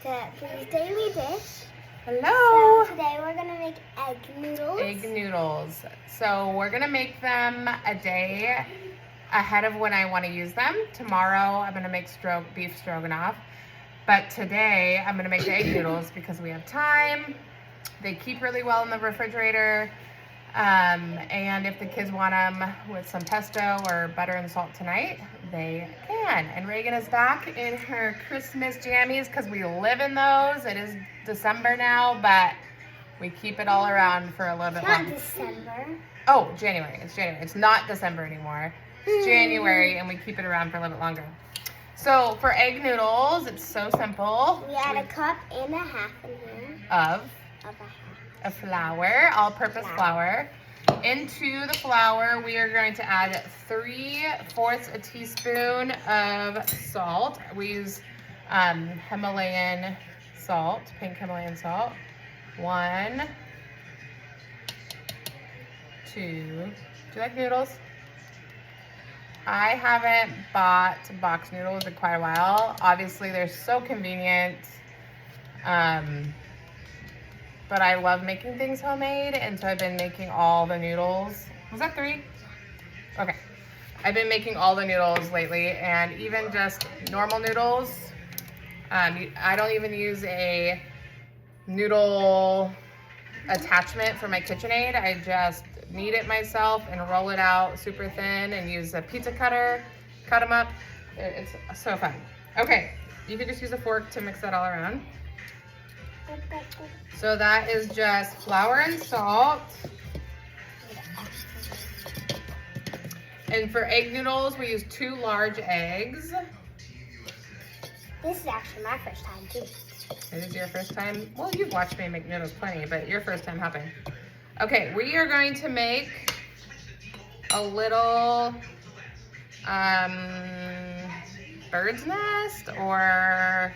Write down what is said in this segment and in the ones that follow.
to Please Daily Dish. Hello! So today we're gonna make egg noodles. Egg noodles. So we're gonna make them a day ahead of when I want to use them. Tomorrow I'm gonna make beef stroganoff. But today I'm gonna make the egg noodles because we have time. They keep really well in the refrigerator. And if the kids want them with some pesto or butter and salt tonight, they can. And Reagan is back in her Christmas jammies because we live in those. It is December now, but we keep it all around for a little bit longer. It's not December. Oh, January. It's January. It's not December anymore. It's January, and we keep it around for a little bit longer. So for egg noodles, it's so simple. We add a cup and a half in here. Of a half. A flour, all-purpose flour. Into the flour, we are going to add 3/4 a teaspoon of salt. We use Himalayan salt, pink Himalayan salt. 1, 2. Do you like noodles? I haven't bought box noodles in quite a while. Obviously, they're so convenient. But I love making things homemade, and so I've been making all the noodles. Was that 3? Okay. I've been making all the noodles lately, and even just normal noodles. I don't even use a noodle attachment for my KitchenAid. I just knead it myself and roll it out super thin and use a pizza cutter, cut them up. It's so fun. Okay, you can just use a fork to mix that all around. So that is just flour and salt. And for egg noodles, we use 2 large eggs. This is actually my first time too. This is your first time? Well, you've watched me make noodles plenty, but your first time helping. Okay, we are going to make a little bird's nest or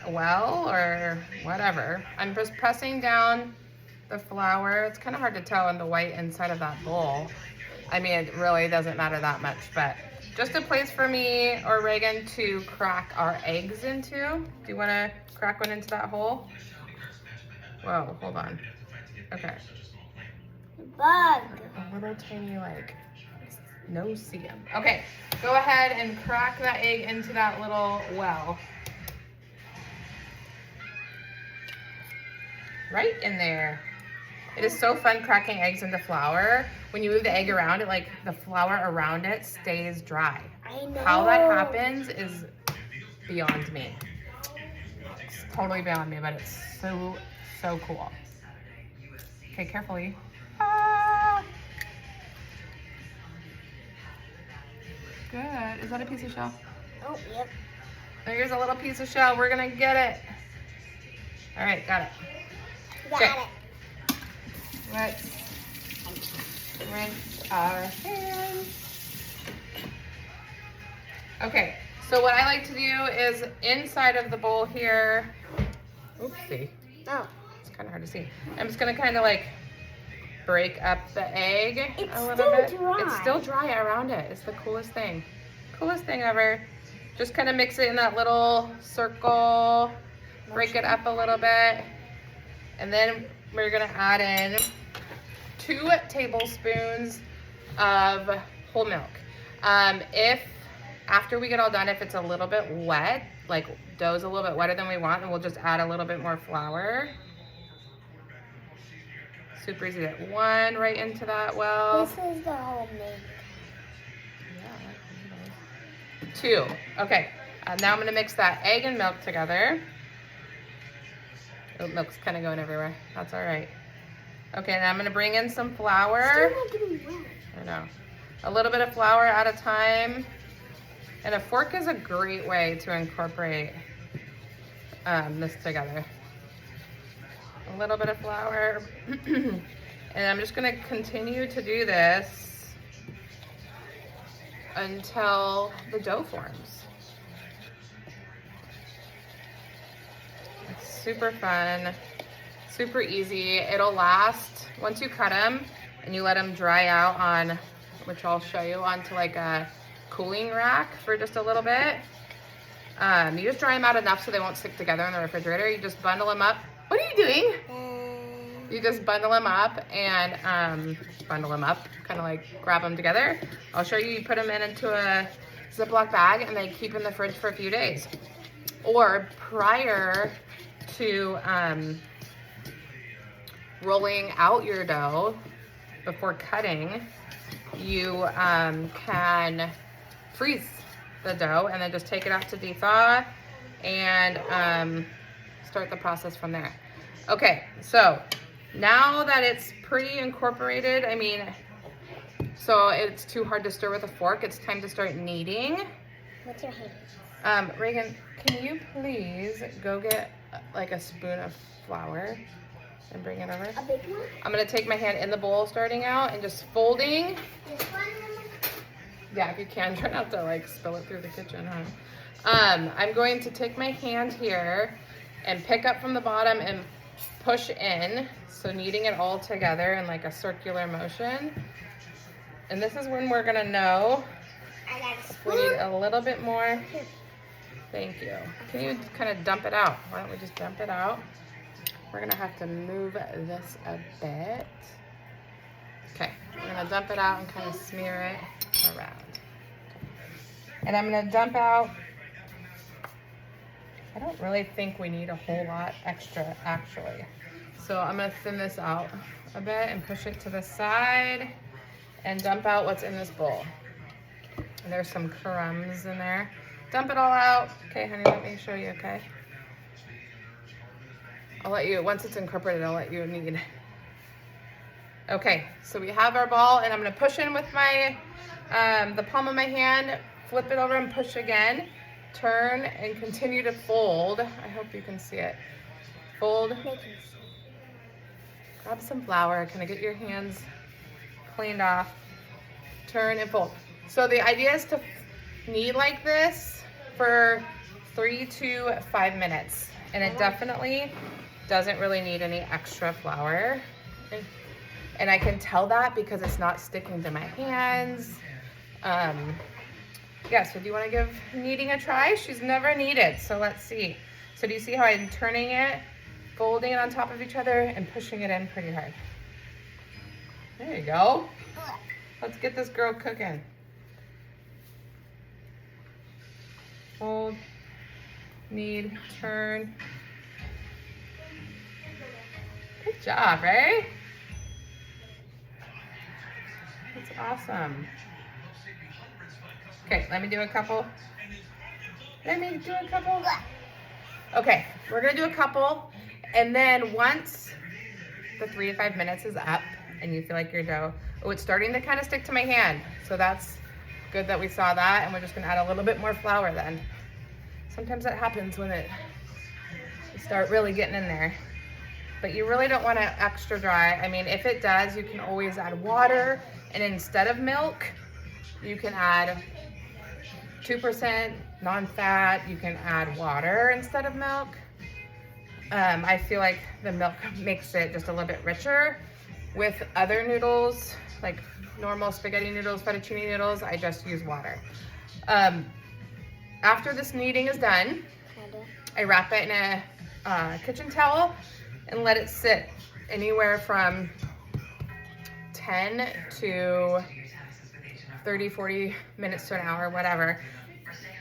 well, or whatever. I'm just pressing down the flour. It's kind of hard to tell in the white inside of that bowl. I mean, it really doesn't matter that much, but just a place for me or Reagan to crack our eggs into. Do you want to crack one into that hole? Whoa, hold on. Okay. Bug. A little tiny, like, no see 'em. Okay, go ahead and crack that egg into that little well. Right in there. It is so fun cracking eggs into flour. When you move the egg around, it like the flour around it stays dry. I know. How that happens is beyond me. It's totally beyond me, but it's so cool. Okay, carefully. Ah! Good. Is that a piece of shell? Oh, yep. There's a little piece of shell. We're gonna get it. All right, got it. Got it. Let's rinse our hands. Okay, so what I like to do is inside of the bowl here, oopsie, Oh. it's kind of hard to see. I'm just gonna kind of like break up the egg It's a little still bit. dry. It's still dry around it. It's the coolest thing. Coolest thing ever. Just kind of mix it in that little circle, break it up a little bit. And then we're gonna add in 2 tablespoons of whole milk. If after we get all done, if it's a little bit wet, like dough's a little bit wetter than we want, then we'll just add a little bit more flour. Super easy. 1 right into that well. This is the homemade. 2. Okay. Now I'm gonna mix that egg and milk together. Oh, milk's kind of going everywhere. That's all right. Okay, now I'm gonna bring in some flour. Still not getting wet. I know. A little bit of flour at a time. And a fork is a great way to incorporate this together. A little bit of flour. And I'm just gonna continue to do this until the dough forms. It's super fun, super easy. It'll last, once you cut them and you let them dry out on, which I'll show you, onto like a cooling rack for just a little bit. You just dry them out enough so they won't stick together in the refrigerator. You just bundle them up. What are you doing? You just bundle them up and kind of like grab them together. I'll show you. You put them into a Ziploc bag and they keep in the fridge for a few days. Or prior to rolling out your dough before cutting, you can freeze the dough and then just take it out to de-thaw and start the process from there. Okay, so now that it's pretty incorporated, I mean, so it's too hard to stir with a fork, it's time to start kneading. What's your hand? Reagan, can you please go get like a spoon of flour and bring it over? A big one? I'm gonna take my hand in the bowl starting out and just folding. This one? Yeah, if you can, try not to like spill it through the kitchen, huh? I'm going to take my hand here and pick up from the bottom and push in. So kneading it all together in like a circular motion. And this is when we're gonna know I got a if we spoon. need a little bit more. Thank you. Can you kind of dump it out? Why don't we just dump it out? We're gonna have to move this a bit. Okay, we're gonna dump it out and kind of smear it around. And I'm gonna dump out, I don't really think we need a whole lot extra actually. So I'm gonna thin this out a bit and push it to the side and dump out what's in this bowl. And there's some crumbs in there. Dump it all out. Okay, honey, let me show you, okay? I'll let you, once it's incorporated, I'll let you knead. Okay, so we have our ball and I'm gonna push in with my, the palm of my hand, flip it over and push again, turn and continue to fold. I hope you can see it. Fold, grab some flour, kind of get your hands cleaned off, turn and fold. So the idea is to knead like this for 3 to 5 minutes. And it definitely doesn't really need any extra flour. And I can tell that because it's not sticking to my hands. Yeah, so do you want to give kneading a try? She's never kneaded, so let's see. So do you see how I'm turning it, folding it on top of each other, and pushing it in pretty hard? There you go. Let's get this girl cooking. Fold, knead, turn. Good job, right? That's awesome. Okay, let me do a couple. Okay, we're gonna do a couple, and then once the 3 to 5 minutes is up and you feel like your dough, oh, it's starting to kind of stick to my hand. So that's good that we saw that, and we're just gonna add a little bit more flour then. Sometimes that happens when you start really getting in there. But you really don't want it extra dry. I mean, if it does, you can always add water, and instead of milk, you can add 2% non-fat. You can add water instead of milk. I feel like the milk makes it just a little bit richer. With other noodles, like normal spaghetti noodles, fettuccine noodles, I just use water. After this kneading is done, I wrap it in a kitchen towel and let it sit anywhere from 10 to 30, 40 minutes to an hour, whatever.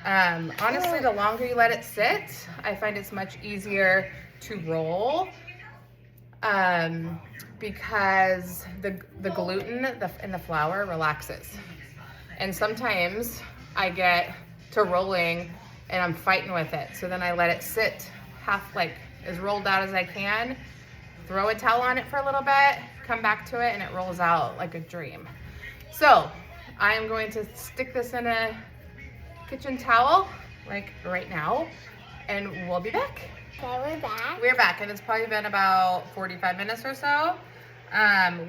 Honestly, the longer you let it sit, I find it's much easier to roll because the gluten in the flour relaxes. And sometimes I get to rolling and I'm fighting with it. So then I let it sit half, like as rolled out as I can, throw a towel on it for a little bit, come back to it, and it rolls out like a dream. So I am going to stick this in a kitchen towel, like right now, and we'll be back. Okay, we're back. We're back, and it's probably been about 45 minutes or so.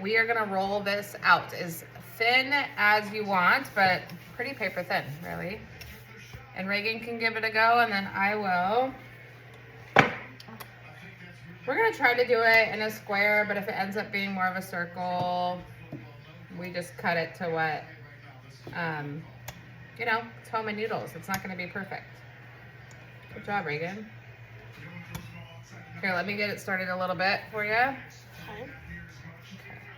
We are gonna roll this out as thin as you want, but pretty paper thin, really. And Reagan can give it a go, and then I will. We're gonna try to do it in a square, but if it ends up being more of a circle, we just cut it to what, you know, it's homemade noodles. It's not gonna be perfect. Good job, Reagan. Here, let me get it started a little bit for you. Okay,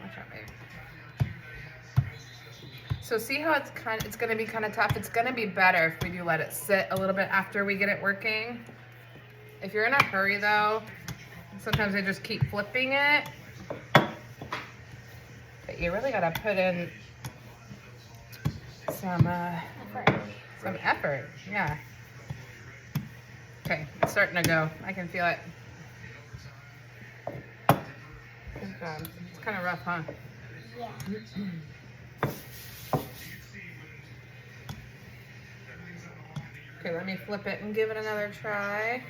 watch out, babe. So see how it's going to be kind of tough? It's going to be better if we do let it sit a little bit after we get it working. If you're in a hurry though, sometimes I just keep flipping it. But you really got to put in some effort. Yeah. Okay, it's starting to go. I can feel it. Good job. It's kind of rough, huh? Yeah. Okay, let me flip it and give it another try.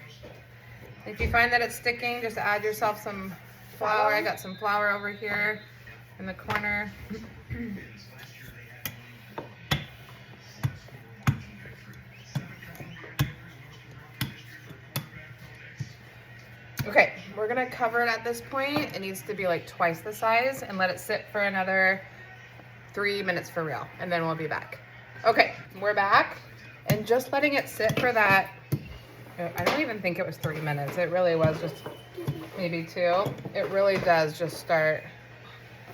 If you find that it's sticking, just add yourself some flour. I got some flour over here in the corner. Okay, we're gonna cover it at this point. It needs to be like twice the size and let it sit for another 3 minutes for real, and then we'll be back. Okay, we're back, and just letting it sit for that, I don't even think it was 3 minutes. It really was just maybe 2. It really does just start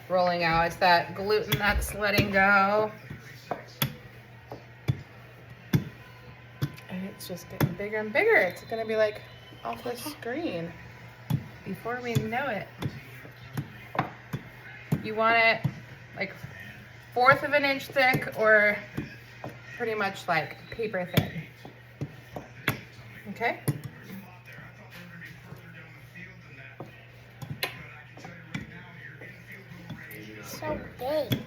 rolling out. It's that gluten that's letting go. And it's just getting bigger and bigger. It's gonna be like off the screen before we know it. You want it like 1/4 of an inch thick or pretty much like paper thin. Okay? So big.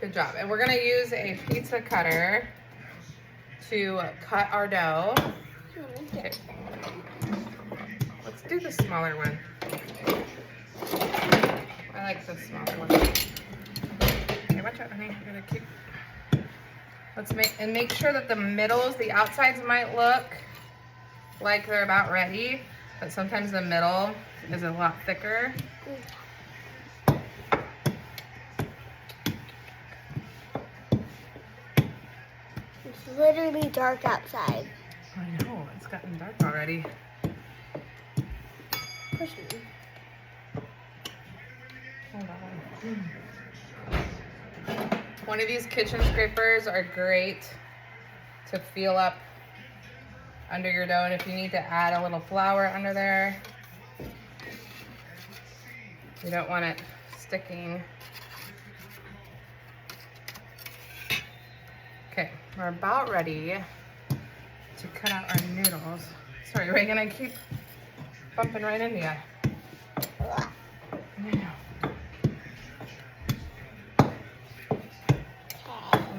Good job. And we're gonna use a pizza cutter to cut our dough. Okay. Let's do the smaller one. I like the smaller one. Okay, watch out, honey. I'm gonna keep. Let's make sure that the middles, the outsides might look like they're about ready, but sometimes the middle is a lot thicker. It's literally dark outside. I know, it's gotten dark already. Push me. Hold on. One of these kitchen scrapers are great to feel up under your dough, and if you need to add a little flour under there, you don't want it sticking. Okay, we're about ready to cut out our noodles. Sorry, Reagan, I keep bumping right into you.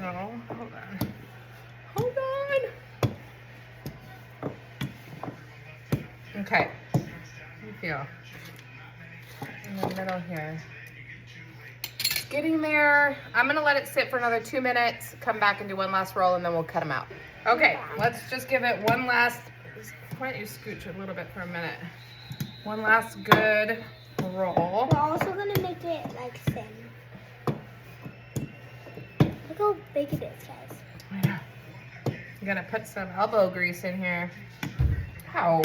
No, hold on. Hold on. Okay. How do you feel? In the middle here. It's getting there. I'm gonna let it sit for another 2 minutes, come back and do one last roll, and then we'll cut them out. Okay, let's just give it one last, why don't you scooch a little bit for a minute? One last good roll. We're also gonna make it like thin. Look how big it is, guys. I know. You gotta put some elbow grease in here. Ow.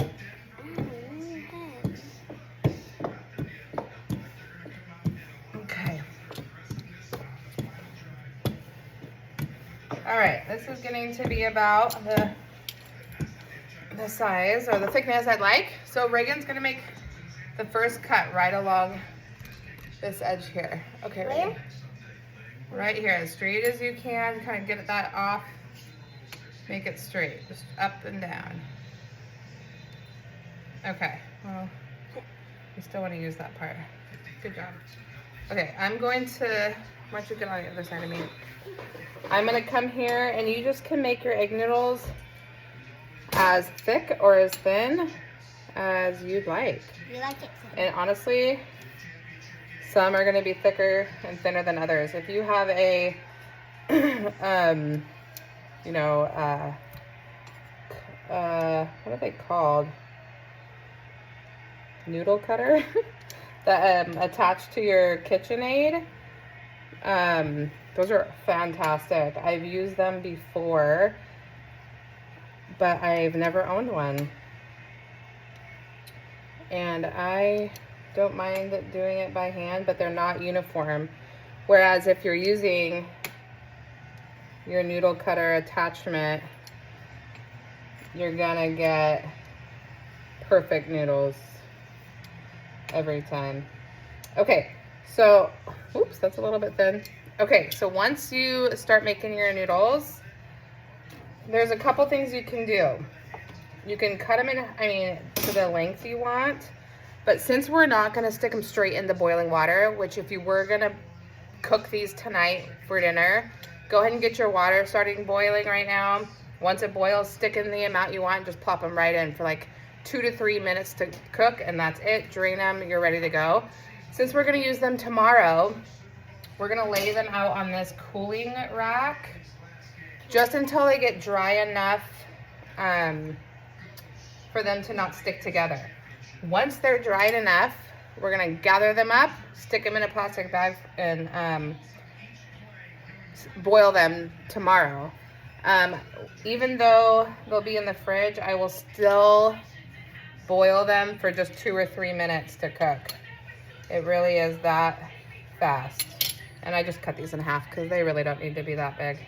Okay. All right, this is getting to be about the size or the thickness I'd like. So Reagan's gonna make the first cut right along this edge here. Okay, Reagan. Right here, as straight as you can. Kind of get that off. Make it straight, just up and down. Okay, well, you still want to use that part. Good job. Okay, I'm going to, why don't you get on the other side of me? I'm going to come here, and you just can make your egg noodles as thick or as thin as you'd like. You like it thin? And honestly, some are going to be thicker and thinner than others. If you have a, you know, what are they called? Noodle cutter that attached to your KitchenAid. Those are fantastic. I've used them before, but I've never owned one. And I don't mind doing it by hand, but they're not uniform. Whereas if you're using your noodle cutter attachment, you're gonna get perfect noodles every time. Okay, so, oops, that's a little bit thin. Okay, so once you start making your noodles, there's a couple things you can do. You can cut them in, to the length you want, but since we're not gonna stick them straight into boiling water, which if you were gonna cook these tonight for dinner, go ahead and get your water starting boiling right now. Once it boils, stick in the amount you want, just plop them right in for like 2 to 3 minutes to cook, and that's it. Drain them, you're ready to go. Since we're gonna use them tomorrow, we're gonna lay them out on this cooling rack just until they get dry enough for them to not stick together. Once they're dried enough, we're gonna gather them up, stick them in a plastic bag, and boil them tomorrow. Even though they'll be in the fridge, I will still boil them for just 2 or 3 minutes to cook. It really is that fast. And I just cut these in half because they really don't need to be that big.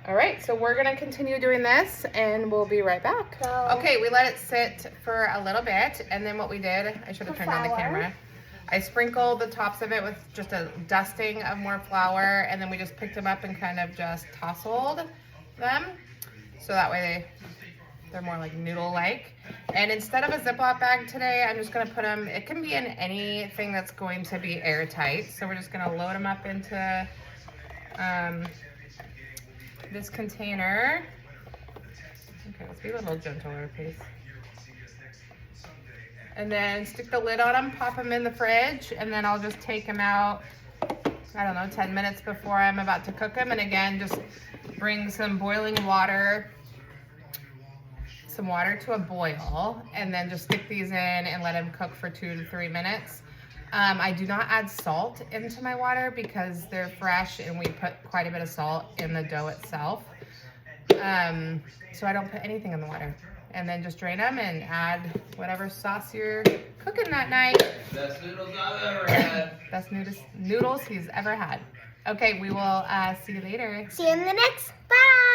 All right, so we're gonna continue doing this and we'll be right back. Okay, we let it sit for a little bit, and then what we did, I should have turned on the camera. I sprinkled the tops of it with just a dusting of more flour, and then we just picked them up and kind of just tousled them. So that way they're more like noodle-like. And instead of a Ziploc bag today, I'm just gonna put them, it can be in anything that's going to be airtight. So we're just gonna load them up into this container. Okay, let's be a little gentler, please. And then stick the lid on them, pop them in the fridge, and then I'll just take them out, I don't know, 10 minutes before I'm about to cook them. And again, just bring some boiling water, some water to a boil, and then just stick these in and let them cook for 2 to 3 minutes. I do not add salt into my water because they're fresh and we put quite a bit of salt in the dough itself. So I don't put anything in the water. And then just drain them and add whatever sauce you're cooking that night. Best noodles I've ever had. Best noodles he's ever had. Okay, we will see you later. See you in the next. Bye.